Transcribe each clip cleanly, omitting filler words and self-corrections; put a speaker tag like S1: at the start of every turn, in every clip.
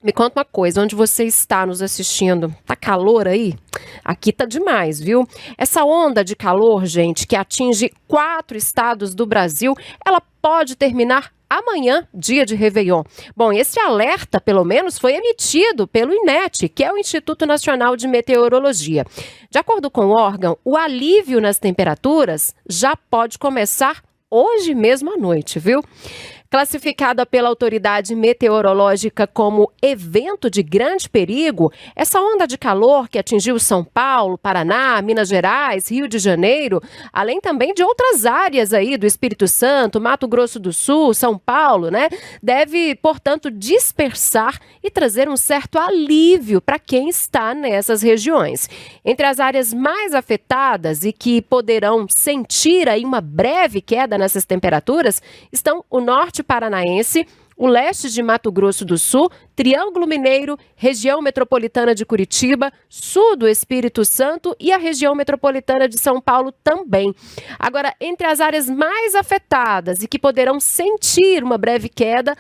S1: Me conta uma coisa, onde você está nos assistindo, tá calor aí? Aqui tá demais, viu? Essa onda de calor, gente, que atinge 4 estados do Brasil, ela pode terminar amanhã, dia de Réveillon. Bom, esse alerta, pelo menos, foi emitido pelo INMET, que é o Instituto Nacional de Meteorologia. De acordo com o órgão, o alívio nas temperaturas já pode começar hoje mesmo à noite, viu? Classificada pela autoridade meteorológica como evento de grande perigo, essa onda de calor que atingiu São Paulo, Paraná, Minas Gerais, Rio de Janeiro, além também de outras áreas aí do Espírito Santo, Mato Grosso do Sul, São Paulo, né? Deve, portanto, dispersar e trazer um certo alívio para quem está nessas regiões. Entre as áreas mais afetadas e que poderão sentir aí uma breve queda nessas temperaturas estão o norte paranaense, o leste de Mato Grosso do Sul, Triângulo Mineiro, região metropolitana de Curitiba, sul do Espírito Santo e a região metropolitana de São Paulo também. Agora, entre as áreas mais afetadas e que poderão sentir uma breve queda,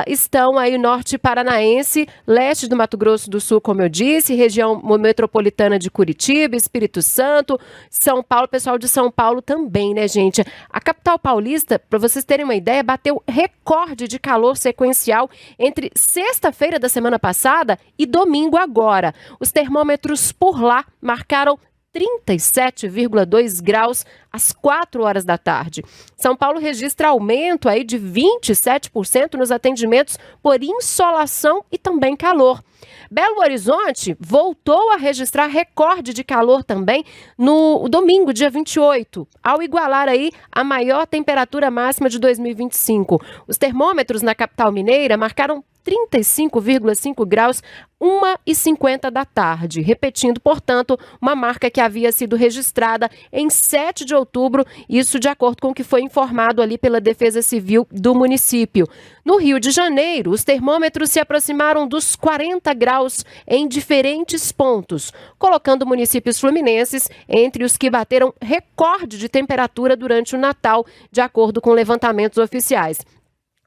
S1: estão aí o norte paranaense, leste do Mato Grosso do Sul, como eu disse, região metropolitana de Curitiba, Espírito Santo, São Paulo, pessoal de São Paulo também, né, gente? A capital paulista, para vocês terem uma ideia, bateu recorde de calor sequencial entre sexta-feira da semana passada e domingo agora. Os termômetros por lá marcaram 37,2 graus às 4 horas da tarde. São Paulo registra aumento aí de 27% nos atendimentos por insolação e também calor. Belo Horizonte voltou a registrar recorde de calor também no domingo, dia 28, ao igualar aí a maior temperatura máxima de 2025. Os termômetros na capital mineira marcaram 35,5 graus, 1h50 da tarde, repetindo, portanto, uma marca que havia sido registrada em 7 de outubro, isso de acordo com o que foi informado ali pela Defesa Civil do município. No Rio de Janeiro, os termômetros se aproximaram dos 40 graus em diferentes pontos, colocando municípios fluminenses entre os que bateram recorde de temperatura durante o Natal, de acordo com levantamentos oficiais.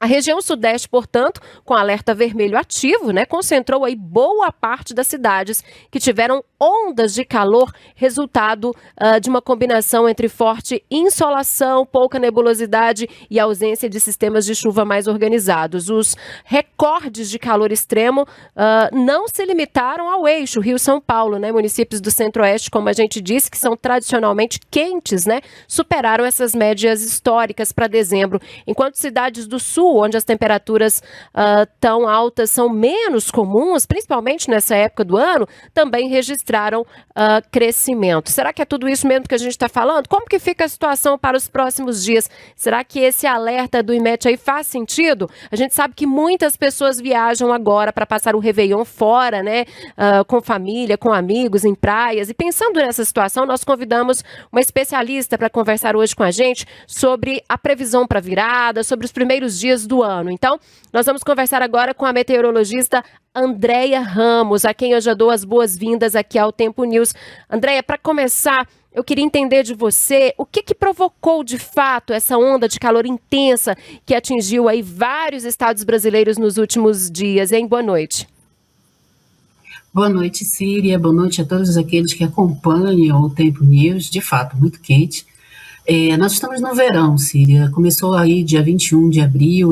S1: A região sudeste, portanto, com alerta vermelho ativo, né, concentrou aí boa parte das cidades que tiveram ondas de calor, resultado de uma combinação entre forte insolação, pouca nebulosidade e ausência de sistemas de chuva mais organizados. Os recordes de calor extremo não se limitaram ao eixo Rio-São Paulo, né, municípios do centro-oeste, como a gente disse, que são tradicionalmente quentes, né, superaram essas médias históricas para dezembro, enquanto cidades do sul, onde as temperaturas tão altas são menos comuns, principalmente nessa época do ano, também registraram crescimento. Será que é tudo isso mesmo que a gente está falando? Como que fica a situação para os próximos dias? Será que esse alerta do INMET aí faz sentido? A gente sabe que muitas pessoas viajam agora para passar o Réveillon fora, né? Com família, com amigos, em praias. E pensando nessa situação, nós convidamos uma especialista para conversar hoje com a gente sobre a previsão para virada, sobre os primeiros dias do ano. Então, nós vamos conversar agora com a meteorologista Andréia Ramos, a quem eu já dou as boas-vindas aqui ao Tempo News. Andréia, para começar, eu queria entender de você o que provocou de fato essa onda de calor intensa que atingiu aí vários estados brasileiros nos últimos dias, hein? Boa noite.
S2: Boa noite, Síria. Boa noite a todos aqueles que acompanham o Tempo News. De fato, muito quente. Nós estamos no verão, Síria. Começou aí dia 21 de abril,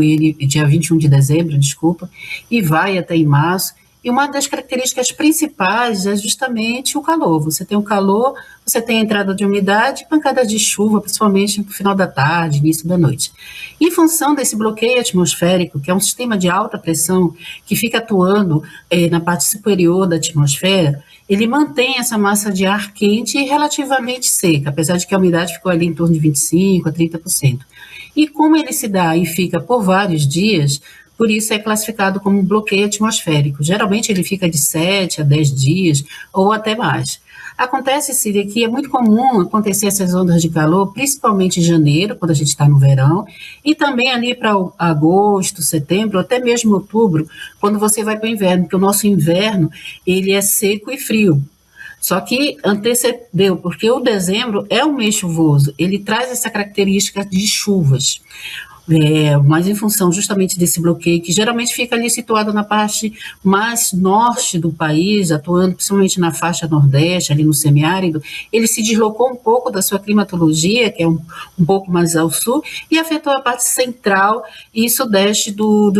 S2: dia 21 de dezembro, desculpa, e vai até em março. E uma das características principais é justamente o calor. Você tem o calor, você tem a entrada de umidade e pancadas de chuva, principalmente no final da tarde, início da noite. Em função desse bloqueio atmosférico, que é um sistema de alta pressão que fica atuando na parte superior da atmosfera, ele mantém essa massa de ar quente e relativamente seca, apesar de que a umidade ficou ali em torno de 25% a 30%. E como ele se dá e fica por vários dias, por isso é classificado como bloqueio atmosférico. Geralmente ele fica de 7 a 10 dias ou até mais. Acontece, Síria, que é muito comum acontecer essas ondas de calor, principalmente em janeiro, quando a gente está no verão, e também ali para agosto, setembro, até mesmo outubro, quando você vai para o inverno, porque o nosso inverno ele é seco e frio. Só que antecedeu, porque o dezembro é um mês chuvoso, ele traz essa característica de chuvas. mas em função justamente desse bloqueio, que geralmente fica ali situado na parte mais norte do país, atuando principalmente na faixa nordeste, ali no semiárido, ele se deslocou um pouco da sua climatologia, que é um pouco mais ao sul, e afetou a parte central e sudeste do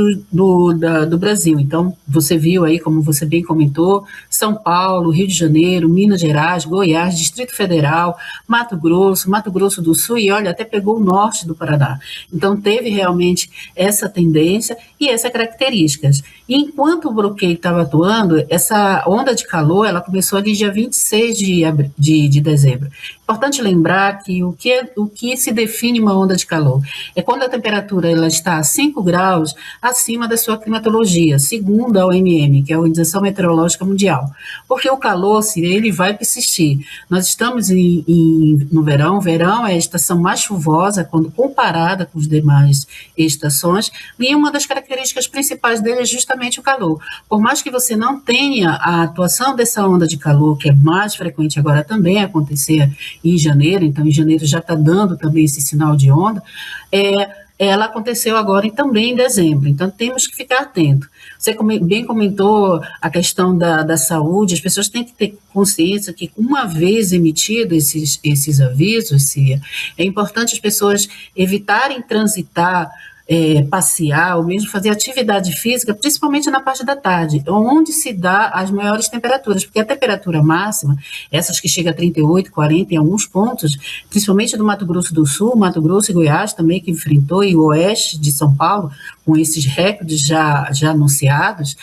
S2: Brasil. Então, você viu aí, como você bem comentou, São Paulo, Rio de Janeiro, Minas Gerais, Goiás, Distrito Federal, Mato Grosso do Sul, e olha, até pegou o norte do Paraná. Então, teve realmente essa tendência e essas características. E enquanto o bloqueio estava atuando, essa onda de calor, ela começou ali dia 26 de dezembro. Importante lembrar que o que se define uma onda de calor é quando a temperatura ela está a 5 graus acima da sua climatologia, segundo a OMM, que é a Organização Meteorológica Mundial. Porque o calor, ele vai persistir. Nós estamos no verão, verão é a estação mais chuvosa quando comparada com as demais estações, e uma das características principais dele é justamente o calor. Por mais que você não tenha a atuação dessa onda de calor, que é mais frequente agora também acontecer em janeiro, então em janeiro já está dando também esse sinal de onda, ela aconteceu agora também em dezembro, então temos que ficar atento. Você bem comentou a questão da saúde, as pessoas têm que ter consciência que uma vez emitidos esses avisos, é importante as pessoas evitarem transitar, passear, ou mesmo fazer atividade física, principalmente na parte da tarde, onde se dá as maiores temperaturas, porque a temperatura máxima, essas que chegam a 38, 40 em alguns pontos, principalmente do Mato Grosso do Sul, Mato Grosso e Goiás também, que enfrentou, e o oeste de São Paulo, com esses recordes já anunciados,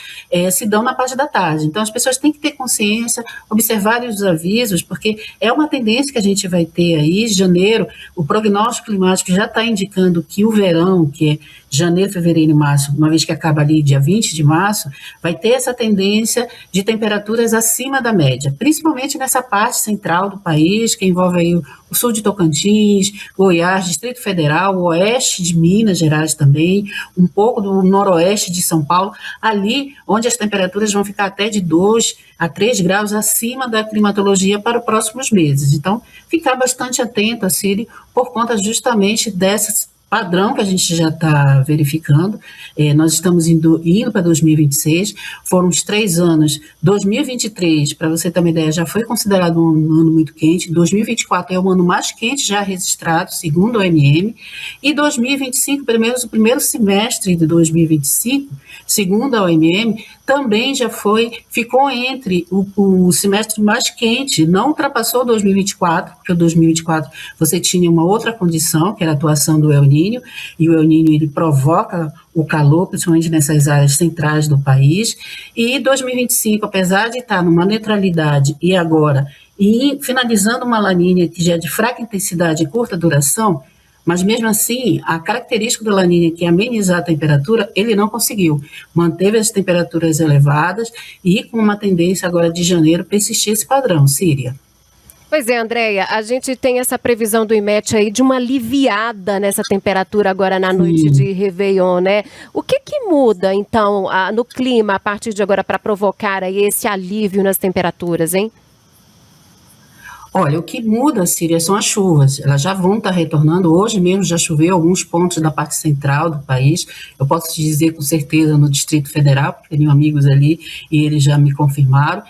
S2: se dão na parte da tarde. Então, as pessoas têm que ter consciência, observar os avisos, porque é uma tendência que a gente vai ter aí, janeiro, o prognóstico climático já está indicando que o verão, que é janeiro, fevereiro e março, uma vez que acaba ali dia 20 de março, vai ter essa tendência de temperaturas acima da média, principalmente nessa parte central do país, que envolve aí o sul de Tocantins, Goiás, Distrito Federal, o oeste de Minas Gerais também, um pouco do noroeste de São Paulo, ali onde as temperaturas vão ficar até de 2 a 3 graus acima da climatologia para os próximos meses. Então, ficar bastante atento, Círio, por conta justamente dessas padrão que a gente já está verificando. Nós estamos indo para 2026, foram os 3 anos, 2023, para você ter uma ideia, já foi considerado um ano muito quente, 2024 é o ano mais quente já registrado, segundo a OMM, e 2025, o primeiro semestre de 2025, segundo a OMM, também ficou entre o semestre mais quente, não ultrapassou 2024, porque o 2024 você tinha uma outra condição, que era a atuação do El Niño, e o El Niño ele provoca o calor, principalmente nessas áreas centrais do país, e 2025, apesar de estar numa neutralidade e agora, e finalizando uma La Niña que já é de fraca intensidade e curta duração, mas mesmo assim, a característica do La Niña, que é amenizar a temperatura, ele não conseguiu. Manteve as temperaturas elevadas e com uma tendência agora de janeiro persistir esse padrão, Síria.
S1: Pois é, Andréia, a gente tem essa previsão do IMET aí de uma aliviada nessa temperatura agora na noite de Réveillon, né? O que muda, então, no clima a partir de agora para provocar aí esse alívio nas temperaturas, hein?
S2: Olha, o que muda, Síria, são as chuvas. Elas já vão estar retornando. Hoje mesmo já choveu alguns pontos da parte central do país. Eu posso te dizer com certeza no Distrito Federal, porque tenho amigos ali e eles já me confirmaram.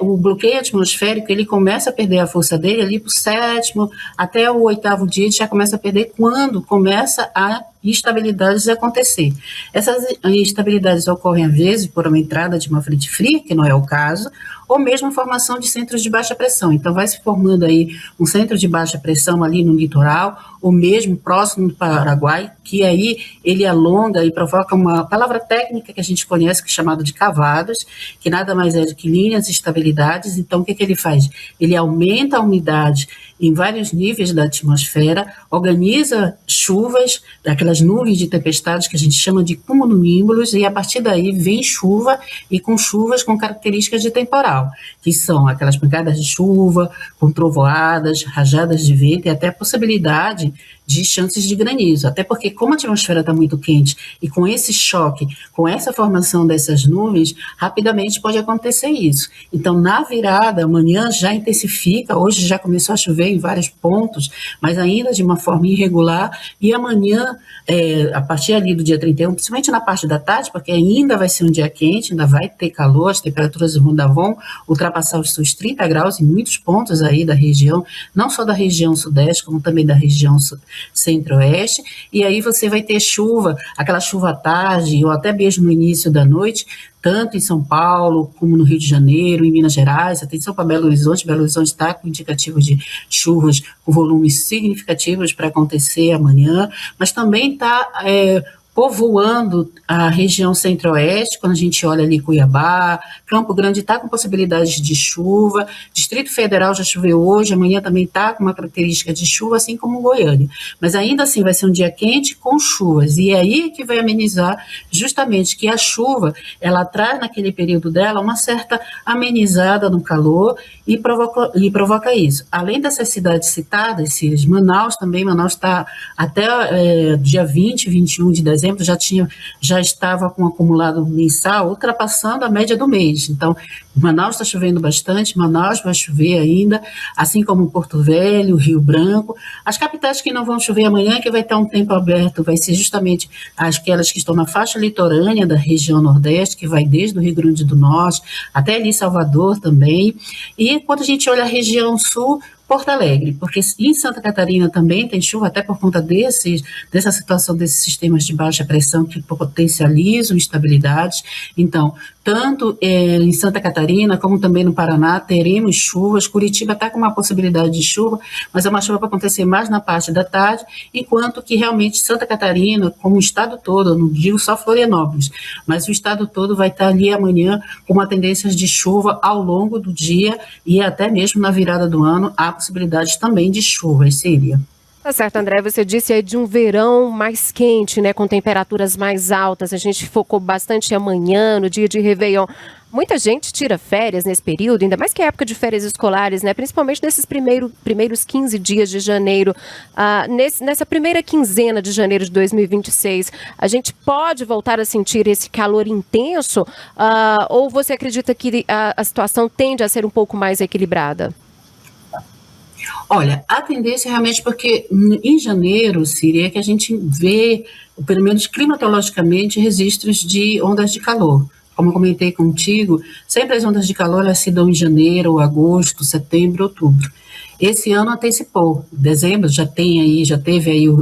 S2: O bloqueio atmosférico, ele começa a perder a força dele ali para o 7º até o 8º dia, ele já começa a perder quando começa a instabilidades acontecer. Essas instabilidades ocorrem, às vezes, por uma entrada de uma frente fria, que não é o caso, ou mesmo a formação de centros de baixa pressão. Então, vai se formando aí um centro de baixa pressão ali no litoral, ou mesmo próximo do Paraguai, que aí ele alonga e provoca uma palavra técnica que a gente conhece, que é chamada de cavados, que nada mais é do que linhas de estabilidades. Então, o que ele faz? Ele aumenta a umidade em vários níveis da atmosfera, organiza chuvas, daquelas nuvens de tempestades que a gente chama de cumulonimbus, e a partir daí vem chuva, e com chuvas com características de temporal, que são aquelas pancadas de chuva, com trovoadas, rajadas de vento, e até a possibilidade de chances de granizo, até porque como a atmosfera está muito quente e com esse choque, com essa formação dessas nuvens, rapidamente pode acontecer isso. Então, na virada, amanhã já intensifica, hoje já começou a chover em vários pontos, mas ainda de uma forma irregular, e amanhã, a partir ali do dia 31, principalmente na parte da tarde, porque ainda vai ser um dia quente, ainda vai ter calor, as temperaturas ainda vão ultrapassar os seus 30 graus em muitos pontos aí da região, não só da região sudeste, como também da região centro-oeste, e aí você vai ter chuva, aquela chuva à tarde, ou até mesmo no início da noite, tanto em São Paulo, como no Rio de Janeiro, em Minas Gerais. Atenção para Belo Horizonte está com indicativo de chuvas com volumes significativos para acontecer amanhã, mas também está povoando a região centro-oeste, quando a gente olha ali Cuiabá, Campo Grande está com possibilidades de chuva, Distrito Federal já choveu hoje, amanhã também está com uma característica de chuva, assim como Goiânia, mas ainda assim vai ser um dia quente com chuvas, e é aí que vai amenizar justamente que a chuva, ela traz naquele período dela uma certa amenizada no calor e provoca isso. Além dessas cidades citadas, Manaus também, Manaus está até dia 20, 21 de dezembro, já estava com um acumulado mensal ultrapassando a média do mês. Então, Manaus está chovendo bastante, Manaus vai chover ainda, assim como Porto Velho, Rio Branco. As capitais que não vão chover amanhã, que vai estar um tempo aberto, vai ser justamente aquelas que estão na faixa litorânea da região Nordeste, que vai desde o Rio Grande do Norte até ali Salvador também. E quando a gente olha a região Sul, Porto Alegre, porque em Santa Catarina também tem chuva, até por conta dessa situação desses sistemas de baixa pressão que potencializam instabilidades. Então, tanto em Santa Catarina como também no Paraná teremos chuvas. Curitiba está com uma possibilidade de chuva, mas é uma chuva para acontecer mais na parte da tarde, enquanto que realmente Santa Catarina, como o estado todo, eu não digo só Florianópolis, mas o estado todo vai estar ali amanhã com uma tendência de chuva ao longo do dia e até mesmo na virada do ano há possibilidades também de chuvas, Síria.
S1: Tá certo, André, você disse aí de um verão mais quente, né, com temperaturas mais altas. A gente focou bastante amanhã, no dia de Réveillon. Muita gente tira férias nesse período, ainda mais que é época de férias escolares, né? Principalmente nesses primeiros 15 dias de janeiro. Nessa primeira quinzena de janeiro de 2026, a gente pode voltar a sentir esse calor intenso? Ou você acredita que a situação tende a ser um pouco mais equilibrada?
S2: Olha, a tendência realmente, porque em janeiro, Síria, é que a gente vê, pelo menos climatologicamente, registros de ondas de calor. Como eu comentei contigo, sempre as ondas de calor elas se dão em janeiro, agosto, setembro, outubro. Esse ano antecipou, dezembro já teve aí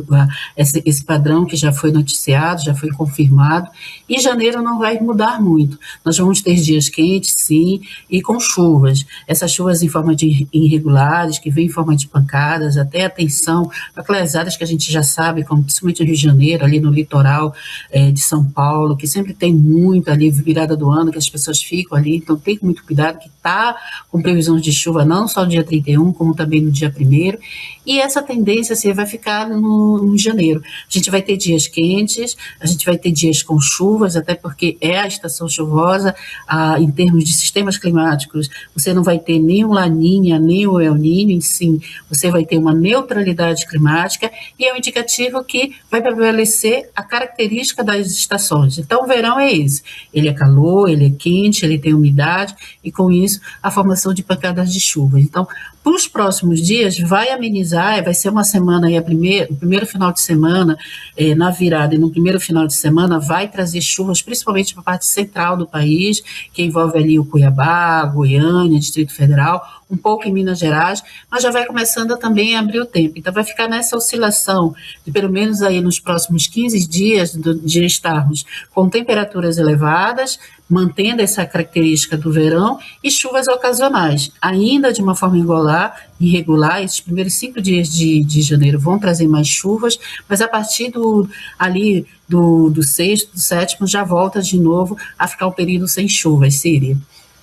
S2: esse padrão que já foi noticiado, já foi confirmado, e janeiro não vai mudar muito. Nós vamos ter dias quentes, sim, e com chuvas. Essas chuvas em forma de irregulares, que vêm em forma de pancadas, até atenção, aquelas áreas que a gente já sabe, como principalmente no Rio de Janeiro, ali no litoral de São Paulo, que sempre tem muito ali, virada do ano, que as pessoas ficam ali, então tem muito cuidado, que está com previsões de chuva não só no dia 31, como também no dia 1º, e essa tendência assim, vai ficar no janeiro. A gente vai ter dias quentes, a gente vai ter dias com chuvas, até porque é a estação chuvosa, em termos de sistemas climáticos, você não vai ter nem o Laninha, nem o El Niño, sim, você vai ter uma neutralidade climática, e é um indicativo que vai prevalecer a característica das estações. Então, o verão é esse, ele é calor, ele é quente, ele tem umidade, e com isso, a formação de pancadas de chuva. Então, para os próximos dias, vai amenizar, vai ser uma semana, aí o primeiro final de semana, na virada e no primeiro final de semana, vai trazer chuvas, principalmente para a parte central do país, que envolve ali o Cuiabá, Goiânia, Distrito Federal, um pouco em Minas Gerais, mas já vai começando também a abrir o tempo. Então, vai ficar nessa oscilação de pelo menos aí nos próximos 15 dias de estarmos com temperaturas elevadas, mantendo essa característica do verão e chuvas ocasionais, ainda de uma forma irregular. Esses primeiros 5 dias de janeiro vão trazer mais chuvas, mas a partir do 6º, do 7º, já volta de novo a ficar o período sem chuvas, Síria.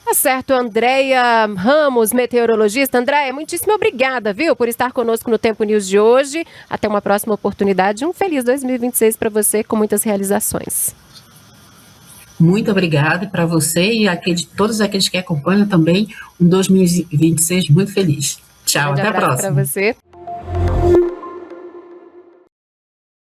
S1: Tá certo, Andréia Ramos, meteorologista. Andréia, muitíssimo obrigada, viu, por estar conosco no Tempo News de hoje. Até uma próxima oportunidade. Um feliz 2026 para você, com muitas realizações.
S2: Muito obrigada para você e todos aqueles que acompanham também um 2026 muito feliz. Tchau, até a próxima.
S1: Para você.